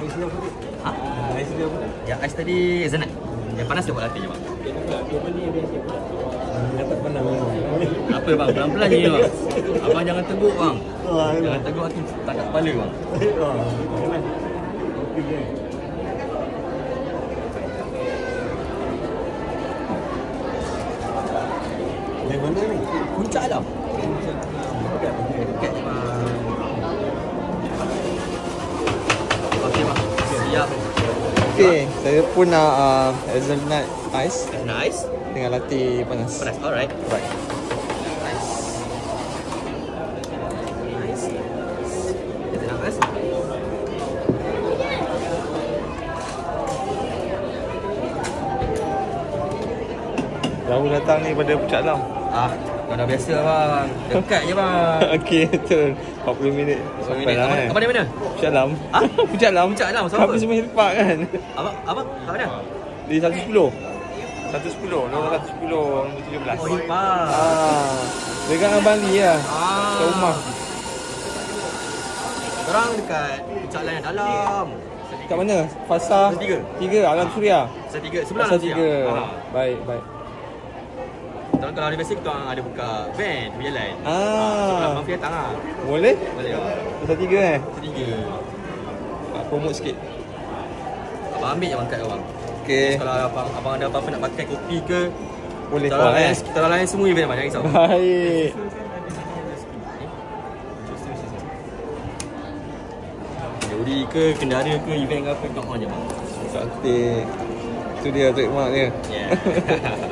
Ha? Yang ais tadi Zenat. Yang panas dia buat latih je bang. Dapat pandang. Apa bang? Pelan-pelan je bang. Abang jangan teguk bang. Jangan teguk nanti tak kat kepala bang. Yang mana ni? Puncak Alam. Dekat je bang. Okey bang. Siap. Okey, saya pun nak hazelnut ice Nice. dengan latte panas. Panas. Alright. Right. Nice. Kita nak ais. Jauh datang ni pada Puncak Alam. Kau dah biasa bang. Dekat je bang. Okey, betul. 40 minit. Sampai lah Abang dari mana? Puncak Alam. Ah? Puncak Alam. Puncak Alam, siapa? Kami semua lepak kan. Abang kat mana? Di 110. 110, nombor 110, nombor 17. Oh, Hipah. Dekat Abang Li lah. Kat rumah. Korang dekat Puncak Alam yang dalam. Kat mana? Fasa Fasa 3, Alam Suria. Fasa 3 sebelah Fasa Alam 3. Suria. Baik, baik. Korang kalau hari biasa kita orang ada buka van berjalan. Abang pergi datang lah. Boleh? Boleh lah. Fasa 3 Fasa 3. Promote sikit. Abang ambil je bang kad abang. Okey. Kalau abang ada apa-apa nak pakai kopi ke, Boleh kita kau layan, kita layan semua event abang, jangan risau. Baik. Juri ke, kendara ke, event ke apa, kau on je bang. Cantik. Itu dia trademark dia. Yeah.